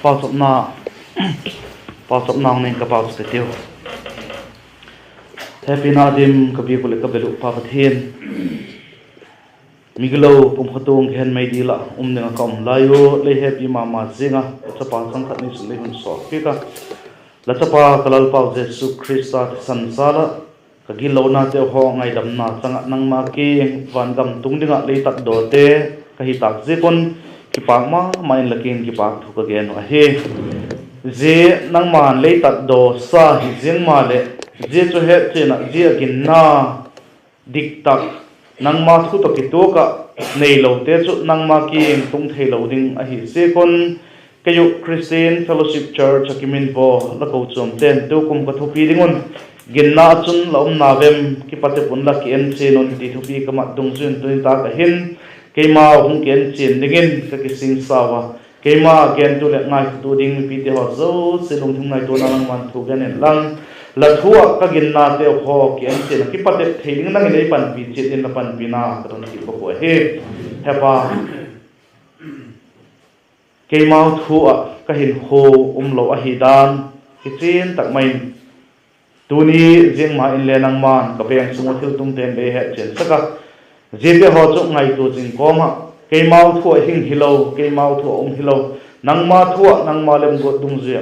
Pau sop na ning ka pau ste teu happy na dim ka bi ko le ka belu pa pathian miglo pum khatung hen mai dila ne kam layo le happy mama zinga chapa sang khat ni le hun so pika la chapa kalal pau jesu christa sansala ka gilo na te ho ngai dam na changa nang ma ki van gam tung dinga le tat do te ka hi tak je kon ki pak ma main lakin ki pak thu ka gen a he je nang man le tat do sa hi jeng ma le je chu he chena je GINNA dik tak nang ma thu to ki to ka nei lo te chu nang ma ki tung thei lo ding a hi se kon kayu Christian Fellowship Church akimin bo la ko chom ten tu kum ka thu pi dingon GINNA chun la na vem ki pate pun la ki en che non ti thu pi ka ma dung chun tu ta ka hin keima hung ken chen dingin ka ki sing sawa keima ken tu le ngai tu ding pi te ho zo se long thung ngai to na lang man thu gan en lang la thua ka GINNA te ho ken chen ki pate theiling nang nei pan pi che in la pan pi na ka ton ki ko he hepa keima thua ka hin ho lo a hi dan ki chen tak mai tuni jeng ma in le nang man ka beng sungo thil tung ten be he chen saka jebe ho chu ngai tu jing ko ma ke mau thu hing hilo ke mau thu hilo nang ma thu nang ma lem go dung je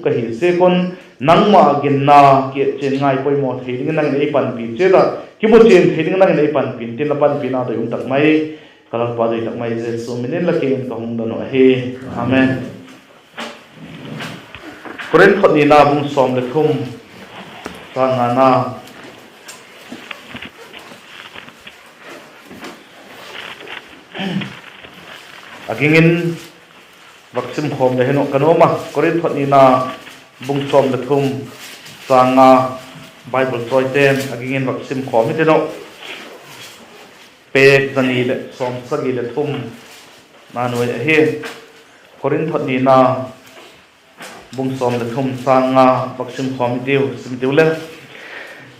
ka hi se kon nang ma GINNA ke chen ngai poi mo theiling nang nei pan pi che da ki mo chen theiling nang nei pan pin tin la pan pi na do tak mai kalal pa do tak mai je so minin la ke ka hung do no he amen Korint khot ni na bung som le thum sa nga na agingin vaksim khom le heno kanoma Korint khot ni na bung som le thum sa nga Bible toy ten agingin vaksim khom te no pe zani le som sagi le thum na noi he Korint khot ni na bung som le thum sa nga vaksim khom tiu sim tiu le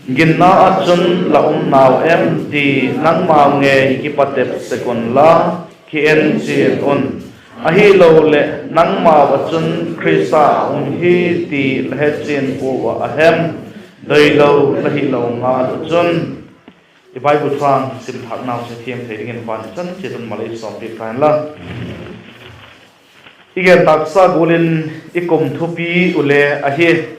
GINNA achun la naw em ti nang ma nge ki patep sekon la ki en chin on a hi lo le nang ma achun Krista hi ti le chin pu wa ahem doi lo la hi lo nga chun i Bible phang sim thak naw se thiam thei ding en pan chan chitun malai som pi kan la igen taksa golin ikom thupi ule a hi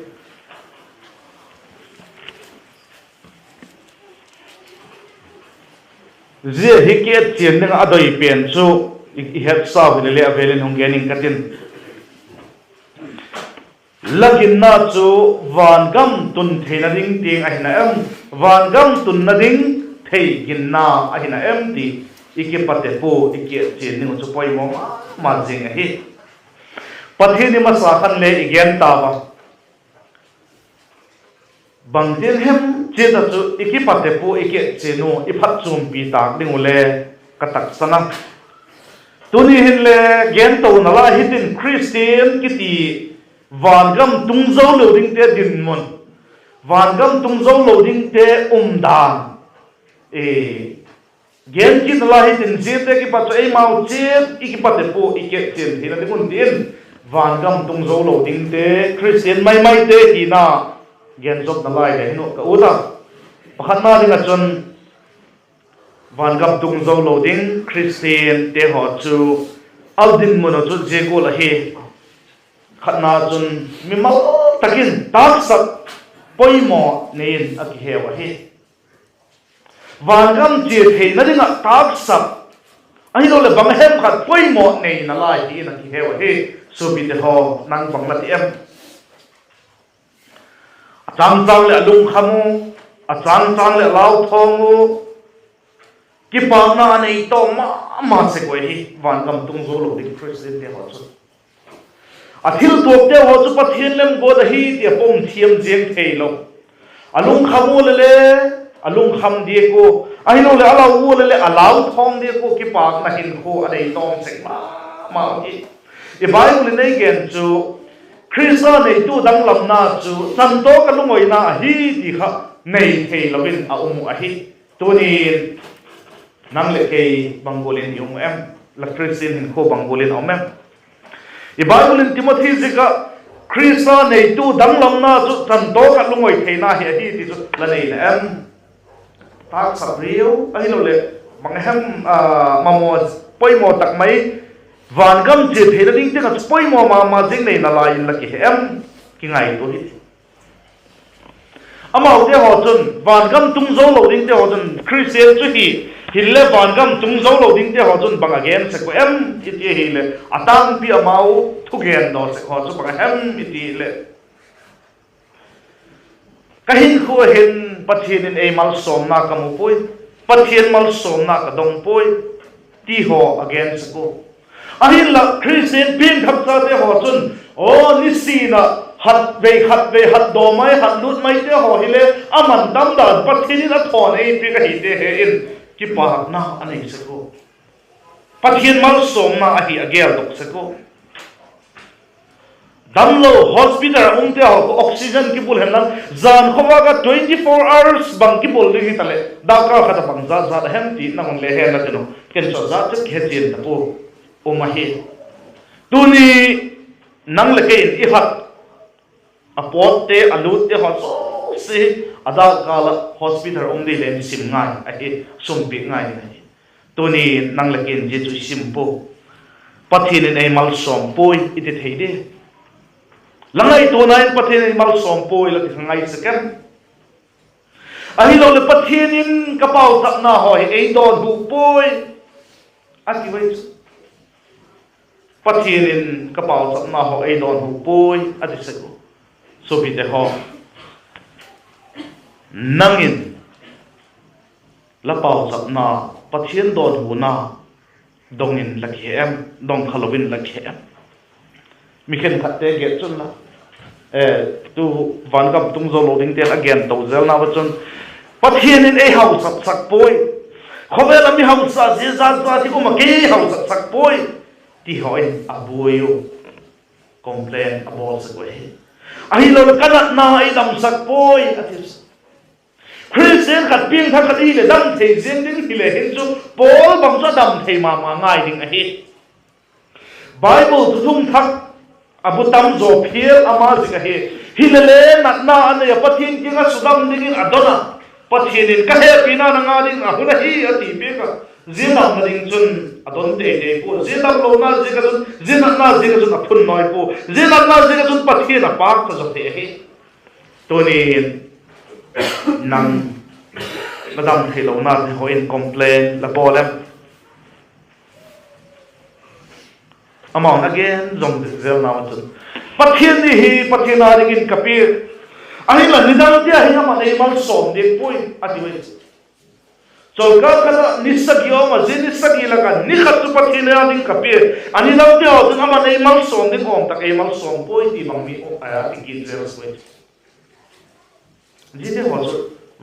je hiket chen ning adoi pen chu I heb sa le avelin hongening katin la GINNA chu van gam tun theina ding ting a hina em van gam tun na ding thei GINNA a hina em ti ike pate po ike chen ning chu poi mo ma jing a hi pathini ma sa khan le igen ta ba bangtin hem che ta chu iki pate po ike chenu I phat chum pi tak ding ule katak sana tuni hin le gen to na la hitin Christian kiti van gam tung zo lo ding te din mon van gam tung zo lo ding te dan gen kit la hitin je te ki pa ei mau che iki pate po ike chen thina de mun din van gam tung zo lo ding te Christian mai te hi na gen job na lai le hino ka uta pakhat na ding a chon van gam tung zo lo ding Christian te ho chu aldin mono chu je ko la he khatna chun mi ma takin tak sak poimo nein ak he wa he van gam je thei na ding tak sak ai lo le bang hem khat poimo nei na lai hi na ki he wa he so bi de ho nang bang la ti em chang le lung khamu a chang le lau thomu ki pa na nei to ma se ko hi van gam tung zo lo dik Christian te ho chu a thil tok te ho chu pathian lem go da hi te pom thiam jeng thei lo alung khamu le alung kham die ko ai lo le ala u le alau thong die ko ki pa na hin ko a nei tom se ma ki e Bible nei gen chu Krista nei tu dang lam na chu san to ka lungoi na hi ti kha nei thei lovin a a hi tuni nang le ke bangolin yung em la Christian hin ko bangolin om em I Bible in Timothy zika Krista nei tu dang lam na chu chan to ka lungoi theina hi hi ti chu la nei na em tak sabriu ai lo le mang hem mamo poimo tak mai van gam je theina ding te ka poimo ma jing nei na la in la ki em ki ngai to hi amau te ho chun van gam tung zo lo ding te ho chun Christian chu hi hille van gam tung zo lo ding te ho chun bang again se ko em ti ti hi le atang pi amau thu gen do se ho chu bang hem ti le kahin khu hin pathian in ei mal som na kamu poi pathian mal som na ka dong poi ti ho again se ko ahin la Christian pin thap sa te ho chun o ni si na hat ve hat do mai hat lut mai te ho hile aman dam da pathian na thon ei pi ka hi te he in ki pa na anei se ko pathian mal som na a hi agel dok se ko damlo hospital te ho oxygen ki bul henlan zan khowa ka 24 hours bang ki bol ri tale da ka khata bang za hem ti na mon le he na teno ken so za chak he chin ta po o ma he tuni nang le ke i hat apot te alut te ho so se ada kala hospital de le sim ngai a he sum pi ngai ni tuni nang le ken je chu sim po pathin nei mal som poi ite theide langai to nai pathin mal som poi la ngai sekem ahi lo le pathin in kapau tap na hoi ei don bu poi aki wai pathin in kapau tap na ho ei don bu poi ati seko so bi te ho nangin la pau tap na pathin don hu na dongin lakhi em dong khalowin lakhi em mi khen khatte ge chun la tu van gam tung zo loading te again to zel na wachun pathian in ei hau sak poi khovel ami hau sa je za ti ko ma ke hau sak poi ti hoi abuyo complain about se ko he ai lo kana na ai dam sak poi atis Christian khat ping tha khat i le dam thei zen ding hi le hin chu pol bang cha dam thei ma ngai ding a hi Bible tu thum thak abu tam zo phiel ama zinga he hilele nat na an ya pathin jinga sudam ding adona pathin in ka he pina na nga ding a huna hi ati pe ka zinam ding chun adon te te po zinam lo na zinga chun zinam na zinga chun aphun noi po zinam na zinga chun pathin a pak ta zo the he to ni nang madam thei lo na ho in complain la bolem among again zong zel na chun pathian ni hi pathian a ring in kapir ani la nidang tia hi ma nei mal som de poi ati we so ka kala nisagyo ma zin nisagi la ka ni khat tu pathian a ring kapir ani la tia o na ma nei mal som de om tak e mal som poi ti bang mi o a ti gin zel we ji de ho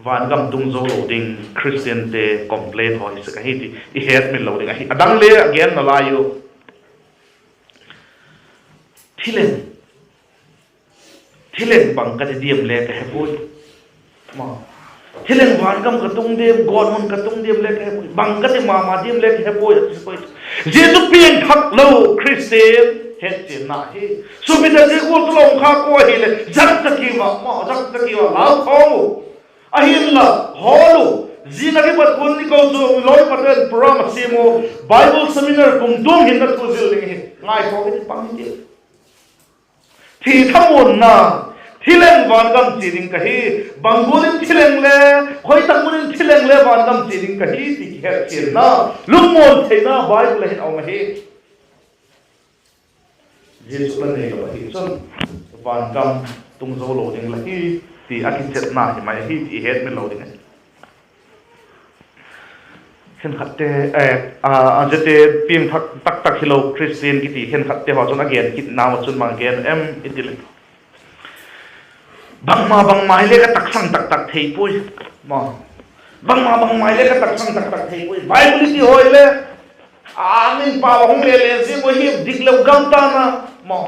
van gam tung zo loading Christian te complain ho is ka hi ti I het min loading a hi adang le again na la yo thilen bang ka diam le ka hepoi ma thilen van gam ka tung dem god mon ka tung dem le ka hepoi bang ka ma diam le ka hepoi je tu pien thak lo Christian het che na hi so bi da je ko to long kha ko hi le jak ta ki wa ma jak ta ki wa la khong ahim la holu zinagi pat kun ni ko zo loi patel program simo Bible seminar kum dong hin na ko zil ni ngai ko ni pang ni thi thamon na thilen van gam chiring ka hi bangulin thileng le khoi takmunin thileng le van gam chiring ka hi ti her chin na lumon theina Bible hin aw ma hi Jesus la nei ka hi chon van gam tung zo lo ding la hi ti akin chet na hi mai hi ti het me lo ding hen khatte ajete ping tak tak hilo Christian ki ti hen khatte ho chon again kit na wa chun ma again em itil bang mai le ka tak sang tak thei pui ma bang mai le ka tak sang tak thei pui Bible ti hoi le amin pa hong le si mo hi diklo gam ta na ma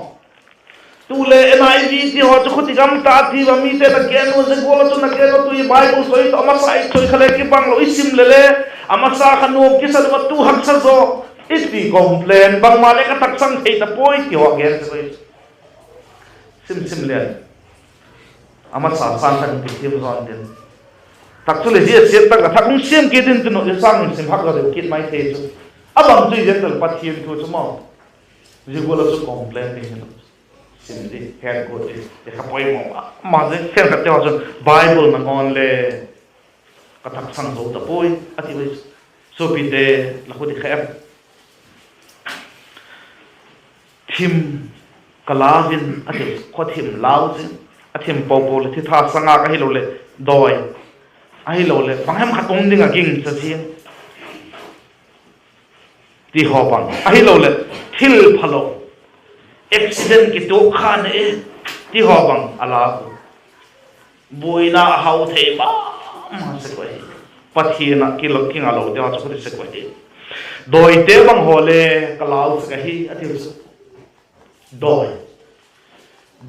tu le NIV ti ho chu khuti gam ta thi ba mi te ta gen no se ko chu na gen no tu Bible soi to ma sai choi khale ki bang lo isim le ama sa khanom ki sa ma tu hak sa zo iti complain bang male ka taksang thei ta poi ti wa gen se sim len ama sa san tan ki tim zon den tak chu le ji se tak ka thakung sim ke din tu no le sang sim hak ga de kit mai thei chu abang chu jen tal pathian thu chu mo ji go la chu complain ni sim di head go ti ka poi mo ma je sen ka te wa chu bible na on le ka taksang zo ta poi ati we so pi de la khu di khaem thim kalavin atim khothim lauzin atim popol thi tha sanga ka hi lo le doi a hi lo le panghem khatung ding a ging sa chiang ti ho pang a hi lo le thil phalo accident ki to khan e ti ho pang ala buina hau the ba ma se ko pathina ki lo kinga lo de a chu se ko doi te bang hole kalau ka hi atim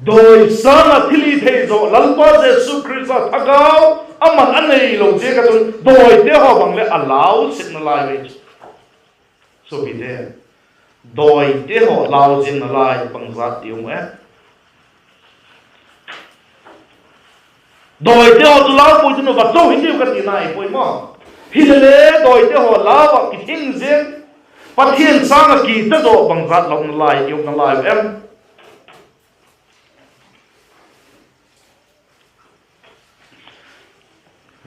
doi sana thili thei zo lalpa jesu krista thagau aman anei lo je ka tun doi te ho bang le allow signal lai so bi de doi te ho lao jin na lai bang za ti um e doi te ho tu lao poi tu no ba zo hin ka ti nai poi mo hi le doi te ho lao ba ki thing zen pathian sang ki ta do bang za lo na lai yum na lai em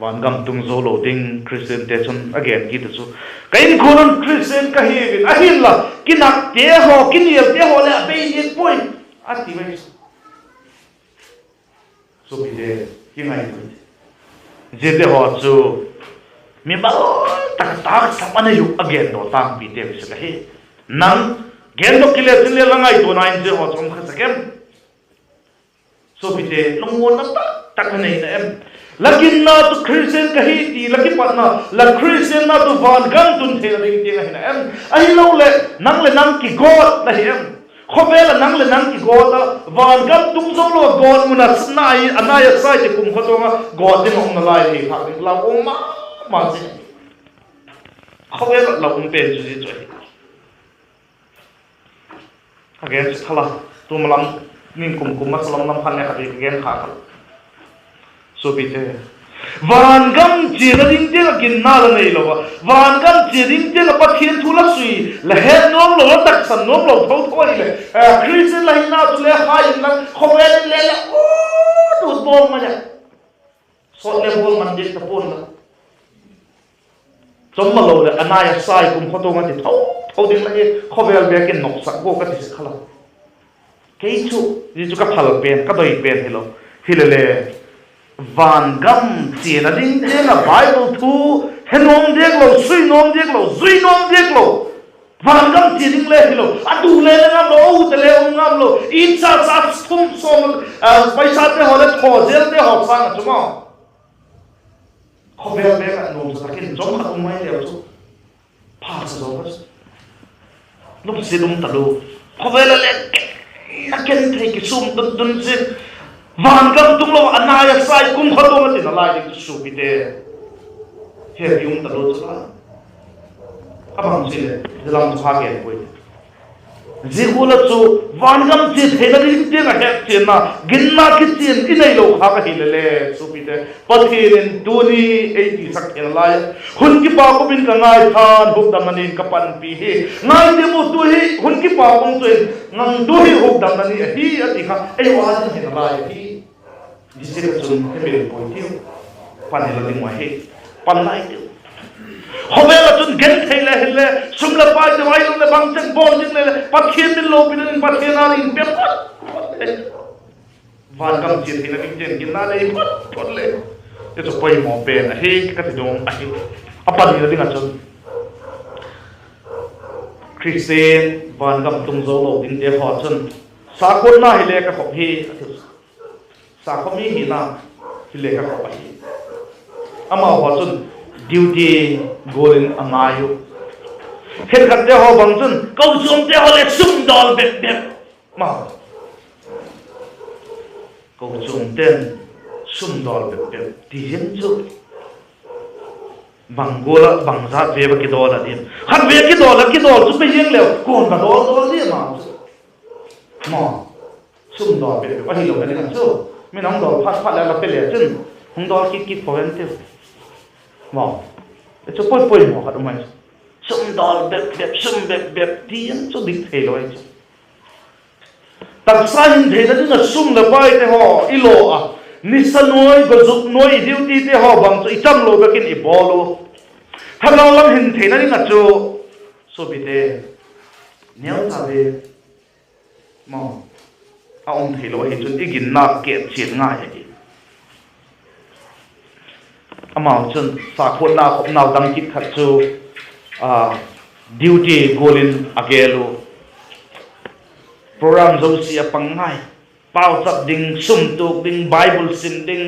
wan gam tung zo lo ding Christian te chun again ki tu kain khulun Christian ka hi a hin la kinak te ho kiniel te ho le be ni poi ati mai so bi de ki ngai je te ho chu mi ba tak sapana yu again do tang bi te se he nang gen do kile tin le langai to nine je ho chom kha sakem so bi de longwon na tak nei na em lakin na tu Christian ka hi ti laki pat na la Christian na tu van gan tun the ring ti na em ai lo le nang ki god la hi em khobe la nang ki god la van gan tum zo lo god muna na ai anaya sai ti kum kho to ma god din ong na lai hi phak la ong ma ji khobe la ong pen ju ji choi again khala tu malam ning kum ma salam nam khan ne ka ti again kha so bi te van gam chi na ding te la GINNA la nei lo van gam chi ding te la pathian thu la sui la he nom lo tak san nom lo tho thoi le Christian la hina tu le khai na khobe le o tu bom ma ja so le bom man je ta pon la chom ma lo le anaya sai kum photo ma ti tho ding la e khobe be ken nok sak bo ka ti se khala ke chu ji chu ka phal pen ka doi pen hilo hilele van gam chi na ding te na Bible thu henom dek lo sui nom dek lo zui nom dek lo van gam chi ding le hilo atu le ngam lo o te le ngam lo in cha thum som paisa te hole tho zel te ho sang chuma khobe be ka nom sa kin jom kha mai le chu pha sa zo ka lu si dum ta lu khobe le na ken thei ki sum dun se van gam tung lo anaya sai kum khato ma tin la ji su bi de he yum ta lo cha abang si le dalam kha ge poi ji hula chu van gam chi thela ring te na he chen na GINNA ki chen ki nei lo kha ka hi le su bi de pathian tu ni ei ti sak en la hun ki pa ko bin ka ngai than huk dam ni ka pan pi he ngai de mu tu hi hun ki pa ko tu ngang du hi huk dam ni hi ati kha ei wa ni na la hi jisi ka chun he be poi ti pan la ding wa he pan lai ti hobe la chun gen thei le hele sum la pa de wai le bang chen bol ding le pathian bin lo bin pathian na ring pe van gam chi thei la ding chen GINNA le pot le te chu poi mo pe na he ka ti dong a hi apa ni la ding a chun Christian van gam tung zo lo ding te ho chun sa kon na hi le ka khop hi sa khop hi na hi le ka khop hi ama ho chun duty golin angayu khen khat te ho bang chun kau chum te ho le sum dol bek bek ma kau chum ten sum dol bek bek ti hin chu bang gola bang zat ve ba ki dol adim khat ve ki dol chu pe yeng leo kon ba dol di ma sum dol be ba hi lo ka ni kan chu mi nong dol phat la pe le chun hung dol ki poen te ma e chu poi mo khat mai sum dol be tien chu dik thei lo chu tak san thei da na sum la pai te ho ilo a nisanoi gozuk noi duty te ho bang chu icham lo ba kin i bolo thalo lam hin thei na ni na chu so bi te neo ta be mo a om thei lo hi chun i gin na ke chin nga hi amao chun sa khot na khop naw dang kit khat chu duty golin agelo program zo si apangai pau chap ding sum tuk ding bible sim ding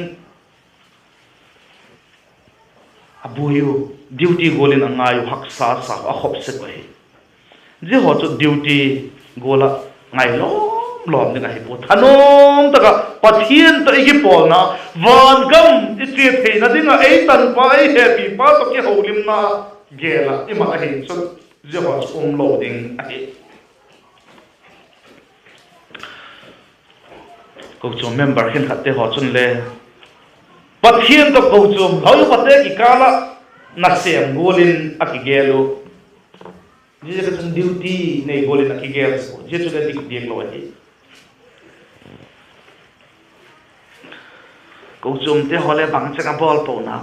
abuyu duty golin angai haksa sa a khop se ko hi je ho chu duty gola ngai lom ni ngai po thanom taka pathian to igi pol na van gam ti che thei na ding a ei tan pa ei happy pa to ki holim na gela ima a hin chu je ho chu loading a hi ko chu member hin khatte ho chun le pathian to ko chu hau pate ki kala na sem golin akigelo je ka chun duty nei golin akigel je chu le dik dik lo hi ko chum te hole bang chaka bol po na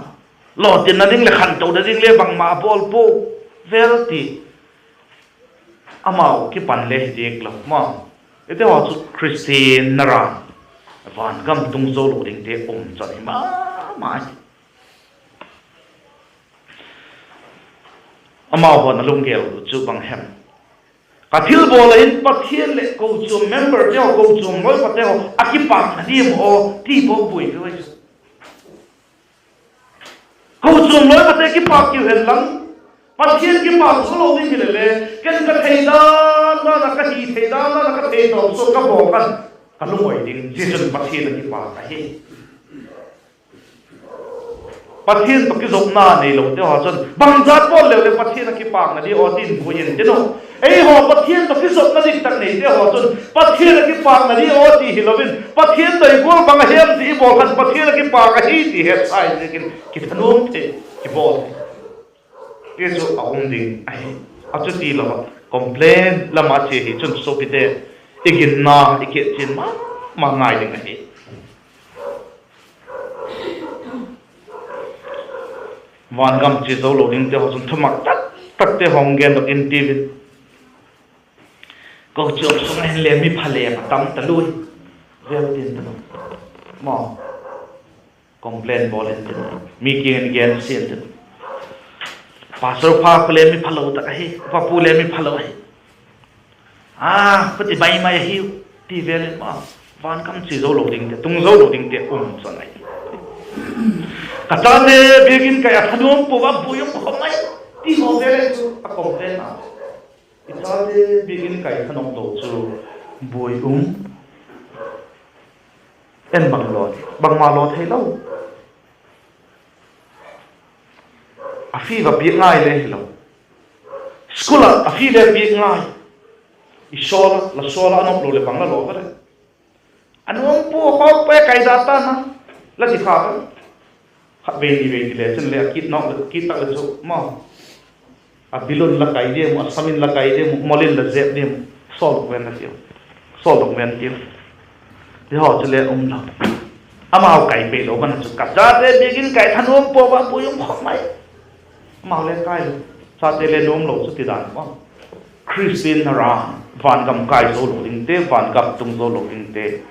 lo tin na ding le khan to da ding le bang ma bol po verti amao ki pan le dik lo ma ete ho chu christian nara van gam tung zo lo ding te chani ma amao ho na lung gel chu bang hem ka thil bol in pathian le ko chu member te ko chu moi pa te ho akipak na dim ho ti bo bui ke wai ko chu moi pa te ki pak ki hen lang pathian ki pak so lo ding le ken ka thei da na ka hi thei da na ka thei do so ka bo kan ka lu moi ding je chun pathian ki pak ka hi pathian to ki zok na nei lo te ho chon bang zat pol le pathian ki pak na di o tin bu yin te no ei ho pathian to ki zok na dik tak nei te ho chon pathian ki pak na di o ti hilovin pathian dai gol bang hem ti bo khan pathian ki pak hi ti he sai lekin ki thanom the ki bol ke so aung ding ai a chu ti lo complain lama che hi chun so pi te igin na ikhet chin ma ngai ding ai van gam chi zo lo ding te ho chun thamak tak te hong gen dok in tv ko chok sung en le mi phale ma tam ta lui vel tin ta mo complain bolen tin mi king gen sen tin pastor pha le mi phalo ta hi pa pu le mi phalo hi pati bai mai hi ti vel ma van gam chi zo lo ding te tung zo lo ding te sanai kata de begin kaya thanom po ba buyong khomai ti ho vele chu a complain na ita de begin kaya thanom to chu buyong en bang ma lo thei lo afi ba bi ngai le lo school afi le bi ngai isola la sola anop lo le bang la lo ba le anom po ho pe kai data na la di kha về đi le chân le kit nok kit tak le chu ma a bilon la kai de mo samin la kai de mo molin la zep de sol wen na sol dok wen ti de ho chu le la amao kai pe lo ban chu ka ja de begin kai thanom po ba pu yum khok mai ma le kai lo sa te le nom lo chu ti dan ma christian ra van gam kai zo lo ding te van gam tung zo lo ding te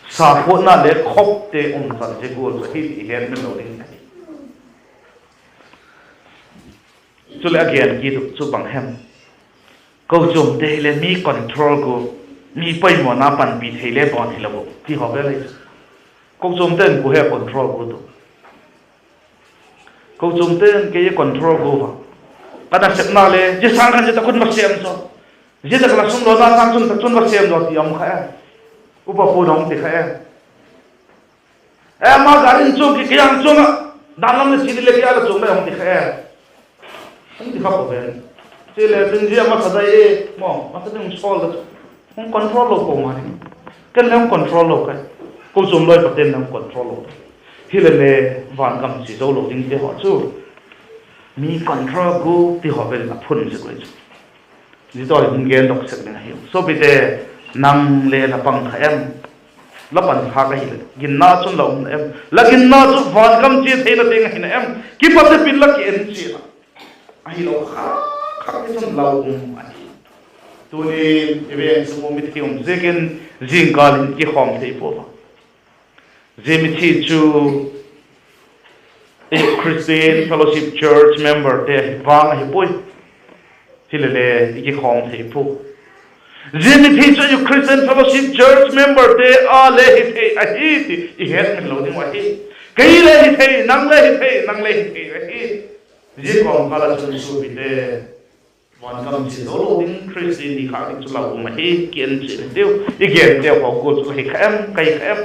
sa pho na le khop te san je go hi hen me lo ding chu le again ki chu bang hem ko chum te le mi control go mi pai mo na pan bi thei le bon hi lo ti ho ve le ko chum ten ku he control go to ko chum ten ke ye control go ba kada sep na le je sang kan je ta kun ma sem so je ta kala sum lo na sang chun ta chun ma sem do ti am kha upa pu dong ti kha ma garin chu ki yang chu na dalam le chi le ke ala chu me am ti kha anh thì khóc về chỉ là từng gì mà thật đấy mà cái đừng sol đó không control được của mà cái này không control được cái cô dùng lời bật tên không control được khi lên vạn cầm chỉ dấu lộ tiếng thì họ chú mi control cô thì họ về là phun sự cái gì đó là những cái đọc sách này hiểu so bây giờ năng lên là bằng em là bằng hai cái gì GINNA chun lòng em là GINNA chun vạn cầm chỉ thấy là tiếng này em khi bắt được pin là cái ENCHIAN ai lo khác cái chun lòng anh tôi đi về số một cái ông Zekin Zan Kikhawp thấy phố Zimiti chu a Christian Fellowship Church member te vang hi pui hilele Kikhawp thei phu Zimiti chu a Christian Fellowship Church member te a le hi thei a hi ti I het min lo ding wa hi kai le hi thei nang le hi thei nang le hi thei a hi Kikhawp kala chu su bi teวันกำจิโตโลดิ้งคริสตินีขาดิ้งจุฬาอุมาฮีเกียนจิเดียวอีเกียนเดียวของกูจุฬาฮีเข้มไก่เข้ม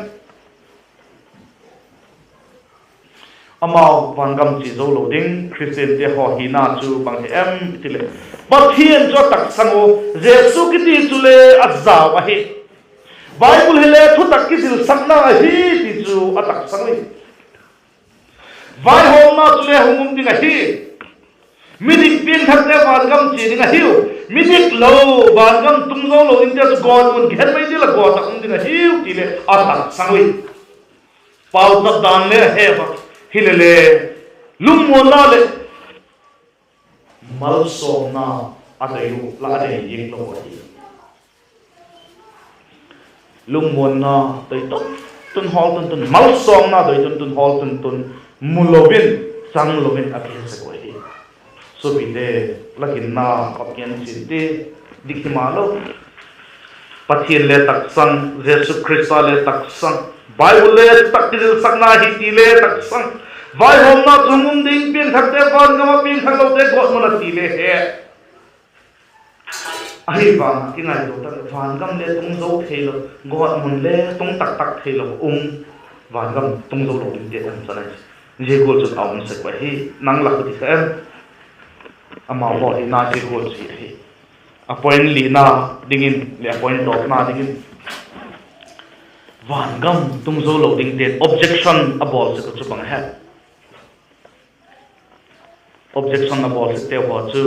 อามาวันกำจิโตโลดิ้งคริสตินเดียวของฮีนาจูบางทีทีเลยบัดเทียนจะตักสังโอเจสุกิติจุเลอัจจาวะฮีไบเบิลเฮเลทุตักกิสิลสักนาฮีติจูอัตักสังเลยไวโฮมาจุเลหงุมดิ้งฮีมิดิกเพียงทักแต่วานกำจีนี่ไงฮิวมิดิกโลวานกำตุ้งโลโลอินเดียจะกอดมันเห็นไม่ได้ละกอดตักมันนี่ไงฮิวทีเลยอาตักสังวิเป่าตักดานเลยเฮ้ปะฮิเลเลลุงมัวน่าเลยมัลโซน่าอะไรอยู่ละอะไรยิงลงไปลุงมัวน่าตัวต้นฮอลต้นมัลโซน่าตัวต้นฮอลต้นมุลโลวินสังโลวินอะไรสักอย่างso bide LGINNA kapken sinte dikimalo pathian le taksang Jesus Christa le taksang Bible le takdil sakna hiti le taksang vai homna chungum ding pin thakte ban gama pin thaklo te god mona ti le he ai ba ki ngai do ta van gam le tung zo thelo god mun le tung tak tak thelo van gam tung zo lo te om sanai je go chu aum se kwa hi nang la ti khem ama bo ina je go chi hi appoint li na dingin le appoint dot na dingin van gam tung zo lo ding te objection abol se ko chu bang ha objection abol se te ho chu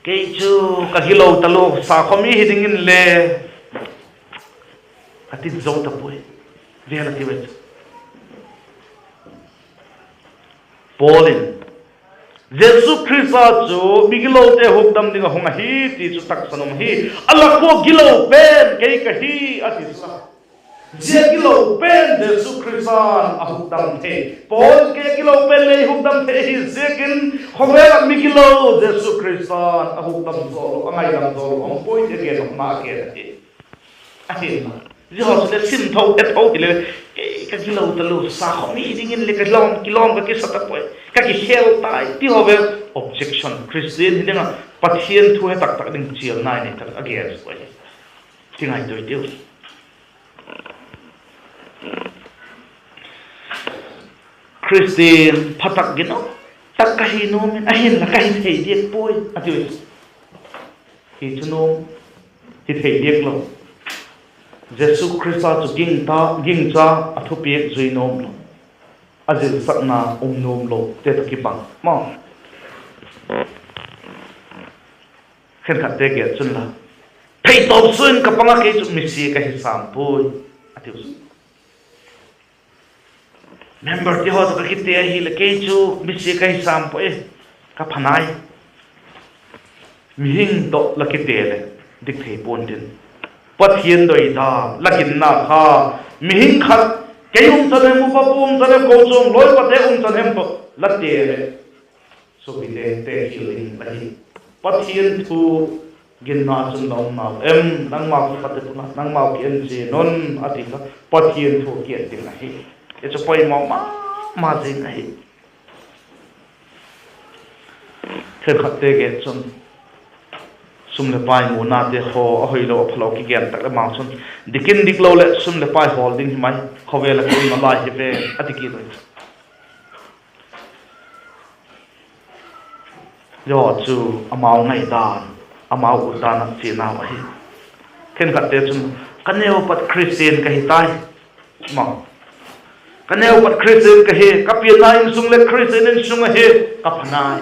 ke chu ka hilo talo sa khomi hi dingin le ati zo ta poi ve la ti vet Paulin Jesus Christa chu bigilo te hukdam dinga honga hi ti chu tak sanom hi ala ko gilo pen ke ka hi ati sa je gilo pen Jesus Christa a hukdam the Paul ke gilo pen le hukdam the hi zekin khowela migilo Jesus Christa a hukdam zo angai dam zo om point ke no ma ke ati ati je ho se sim tho et ho ile ka gilo talo sa khomi dingin le ka kilom ka ki sa ta poi ka ki hel tai ti hobe objection Christian hidinga pathian thu he tak tak ding chial nai ne tak against poi tingai doi tiu Christian phatak gino tak ka hi no min ahin la ka hi thei diek poi ati hi chuno hi thei diek lo Jesus Christa chu ging cha athu pi zuinom lo azil sakna nom lo te ta ki bang ma khen khat te ge chun la thei to sun ka panga ke chu mi si ka hi sam pui atiu member ti ho ka ki te hi le ke chu mi si ka hi sam pui ka phanai mi hing to la ki te le dik thei pon din pathian doi da LGINNA kha mi hing khat kayum chanem upapum chanem kochom loi pate chanem to latte so bile te healing lahi pathian thu GINNA chun dong na em nang ma ki pate tuna nang ma ki en je non atika pathian thu ki tin lahi e cho poi ma jing lahi kher khatte ge chun sum le pai mu na te ho a hoilo phlo ki gen tak ma chun dikin diklo le sum le pai holding mai khowela ko ma lai he ve atiki roi yo chu amau ngai dan amau udan chi na wa hi khen khat te chun kaneu pat Christian ka hi tai ma kaneu pat Christian ka hi kapia na in sung le Christian in sung he kapnai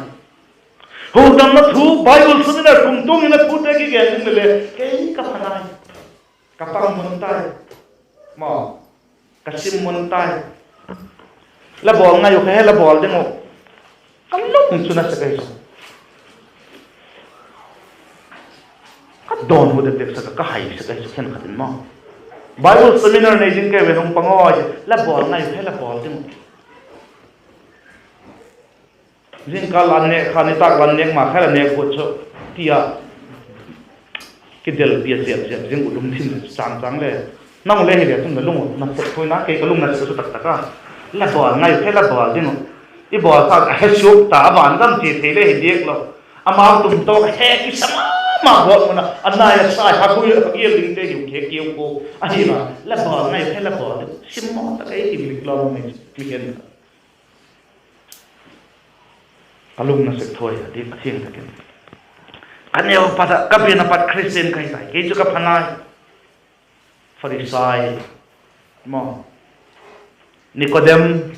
ho dam na thu Bible sun na kum tung na thu te ki ge ning le ke kapnai kapang mun tai ma kasim mun tai la bol ngai yo he la bol ding o kam lu chuna sa kai don mu de tek sa ka hai sa kai khen khatin ma Bible seminar nei jing ke ve hong pangoi la bol ngai he la bol ding jing ka lan ne khani tak lan ne ma khala ne ko cho tia ki del bia se jing ulum thin chang le nang le he tum lung na se thoi na ke ka lung na se su tak taka la bol ngai he la bol ding I bol sa he su ta ban gam ti the le he dek lo amao tum to he ki sama ma bol mo na anai sa ha ku ye ling te yu ke kiu ko ani ma la bol ngai he la bol sim mo ta kai ti lik lo me ki hen kalung na se thoi di pathing ta ken aneu pada kapina pat Christian kai tai ke chu ka phanai Pharisai mo Nicodem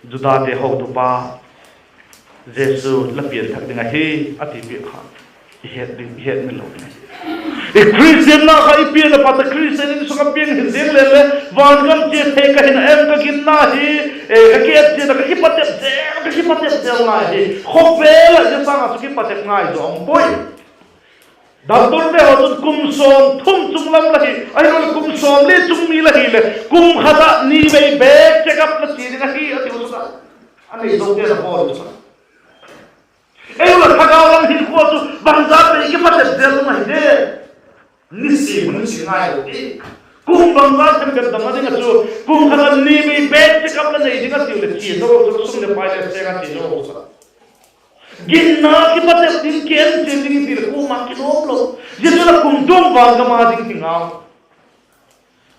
Juda te ho tu pa Jesu la pian thak dinga hi ati bi kha het mi lo ni Christian na ka ipian pa ta Christian ni so ka pian hin den le van gam che the ka hin em ka ginna hi ka ke che ka ki patet ze nga hi khopel je sa nga so ki patet ngai zo ong boy Doctor te ho kum som thum chung lam la hi ai ro kum som le chung mi la hi le kum khata ni bei bek check up la chi dinga hi ati so ka ani do te la bol so ai ro thagaw lam hin ko chu bang za pe ki patet ze lu mai de ni si mun si ngai ro ti kum bang za kan ka dam dinga chu kum khata ni bei bek check up la nei dinga ti le chi do so sum le pai le se ka ti no so GINNA ki patet din ken ding dir ko ma ki no lo jela kum dong wang ga ma ding tingaw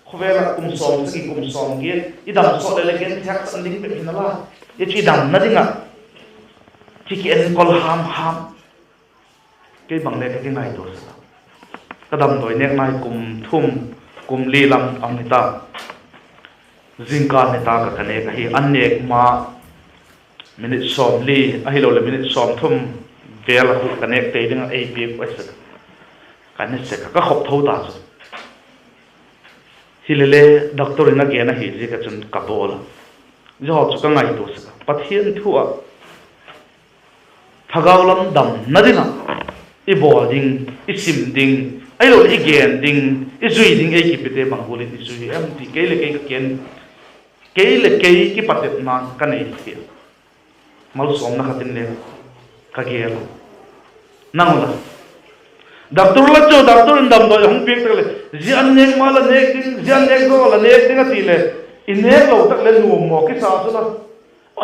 khowela kum som si kum som ge idam so le gen thak san ding pe hinala ye chi dam na dinga chi ki en kol ham ke bang le ke ngai to sa kadam doi nek nai kum thum kum li lam amita jingka ne ta ka kane ka hi annek ma minute som li a hi lo le minute som thum vela hu connect te ding a p question kan se ka khop tho ta chu hilele doctor ina ge na hi ji ka chun ka bol jo chu ka ngai to sa pathian thua thagaw lam dam na dina I bol ding I sim ding ai lo I gen ding I zui ding ai ki pete bangoli I zui em ti ke le ke ken ke le ke ki patet na ka nei ti mal som na khatin le ka gel nangula doctor la cho doctor indam do hong pek tak le jian nek mala nek ding jian nek do la nek ding ati le inek lo tak le nu mo ki sa su la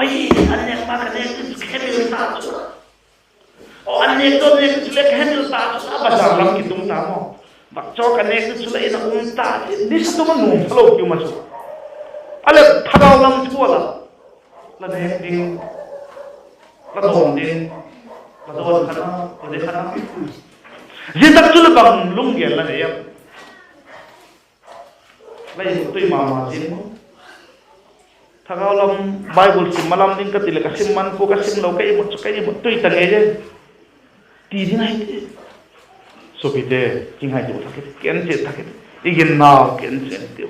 oi an nek ma ka nek ke be sa su o an nek do nek le ke be sa su ba sa lam ki tum ta mo bak cho ka nek su le ina ta ni su ma nu phalo ki ma su ale thagaw lam chu la nek ding la don din la don khana ko de khana ji tak chul bang lung gel la ne yam lai tui ma jin thagaw lam Bible sim malam din ka tilaka sim man ko ka sim lo kai mo kai mo tui ta nge je ti din ai so bi de king hai ju thak ken je thak igin na ken je ti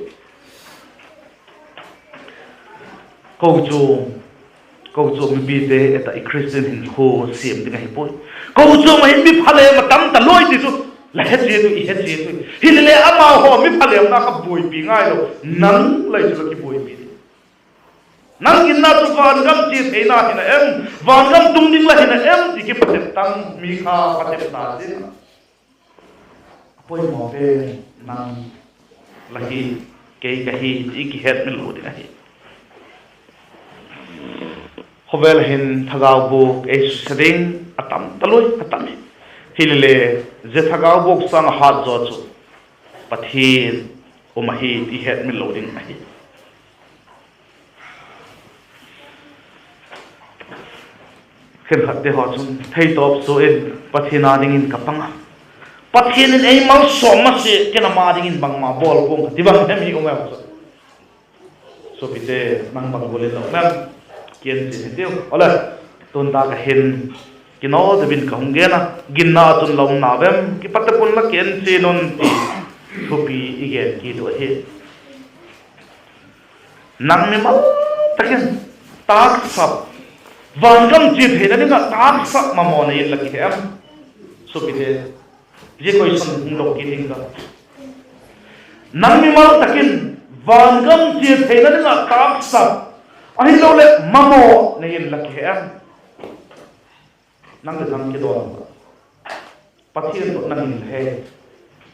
câu chu mi bi de eta I Christian hin ho sim dinga hi poi câu chu ma hin mi phale ma tam ta loi ti chu la het je tu I het je tu hin le ama ho mi phale na ka boi pi ngai lo nang lai chu ki boi pi nang in na tu van gam chi thei na hin em van gam tung ding la hin em ti ki patet tam mi kha patet ta din poi mo pe nang la hi ke ka hi I ki het mi lo dinga hi Khovel hin thagaw buk e sring atam taloi atam hilele je thagaw buk sang hat zo chu pathin umahi ti het mi loading ahi khen khát để họ chun thấy top số in Pathianna dingin kapanga Pathian ai mal so mà sẽ cái nào mà dingin bang mà ball cũng thì bang em hiểu không so bite nang bang boleh lo mem kian si tiu ola ton ta ka hin kino de bin kahung ge na ginna tun long na bem ki patapun la kian si non ti thupi igen ki do he nang me mal takin tak sap van gam chi the na nga tak sap ma mo na yin la ki em so bite je koi son lo ki ding ka nang me mal takin van gam chi the na nga tak sap ai lo le mamo na yin la ki em nang de nang ki do Pathian to nang in he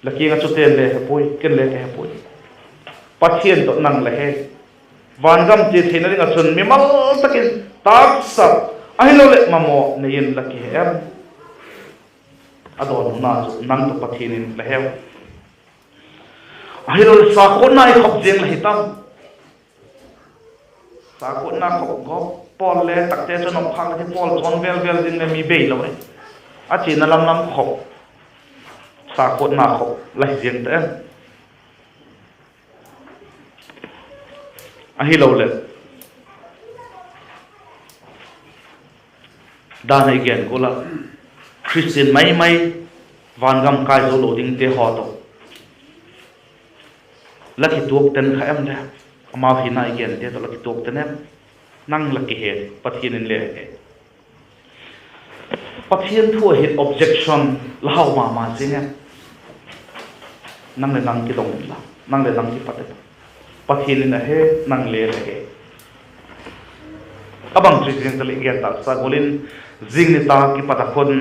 la ki nga chu ten le poi ken le he poi Pathian to nang le he van gam chi the na nga chun mi mal takin tak sap ai lo le mamo na yin la ki em adon na nang to Pathian in le he ai lo sa ko nai khop jeng la hitam sa ko na khop go pol le tak te cho nom phang the pol chon vel ding le mi be lo a chi na lam khop sa ko na khop la jeng te a hi lo le dan again ko la Christian mai van gam kai zo lo ding te ho to laki tuok ten kha em le ama hi na again te to laki tuok ten em nang laki he Pathian in le he Pathian thu hit objection la haw ma singa nang le nang ki dong la nang le nang ki patet Pathian in he nang le he abang trijeng tali again ta sa golin jing ni ta ki patakhon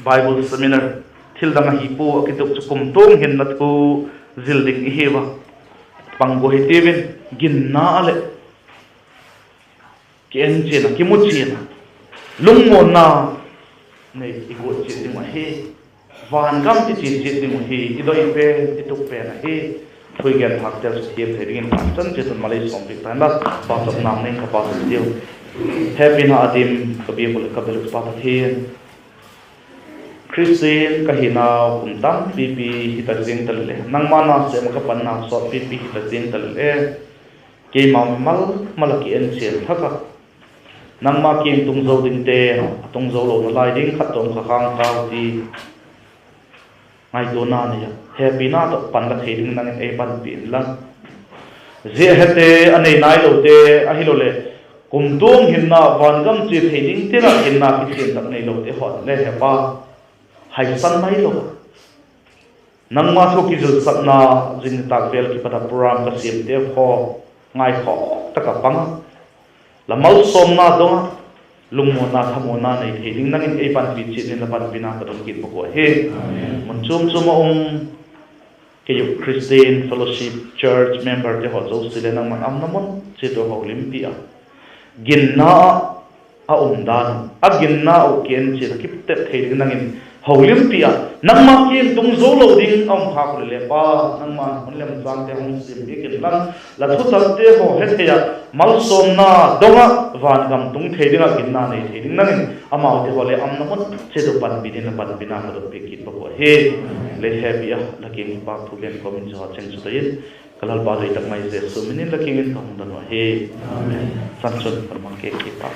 Bible seminar thil dang hi pu ki tuk chukum tong hin na thu zilding iheva pango hitevin ginna ale kenchena kimuchena lungmona nei igo chi ma he van gam ti chi ding hi idoi pe ituk pe na he thuigen haktel step thering chan chetun malai som ti tan la pa sop nam nei ka pa tiu happy na adim kabi bul kabel pa pathian Christian kahina kumtam pipi hita jing talle nang mana se maka panna so pipi hita jing talle ke mal malaki ENCHIAN thaka nang ma king tung zo ding te tung zo lo na lai ding khat tong kha khang ka ti ngai do na ne happy na to pan la theding nang e pan pin la je hete anei nai lo te a hi lo le kum tung hinna van gam chi theding te ra hinna ki chen tak nei lo te hot le he pa hai san mai lo nang ma tho ki jul satna jin tak vel ki pata program ka sim te kho ngai kho taka pang la mal som na dong lungmo na thamo na nei theding nang in e pan pi chi ni la pan bina ka dong kin ko he mon chum ke yu Christian Fellowship Church member te ho zo sile nang man am namon chi to ho limpia ginna a dan a ginna o ken chi ki te theding nang in holim pia nang ma kin tung zo lo ding om kha ko le pa nang ma on lem jang te hong sim bi kin lan la thu tal te ho he the ya mal som na donga van gam tung theding a kin na nei theding nang in ama te ho le am na mon che do pan bi din pan bina ka do pe kin ko he le he bi a la kin pa thu ben ko min jo chen su tain kalal ba dei tak mai je su min la kin in ka hong dan he amen san chon par ma ke pa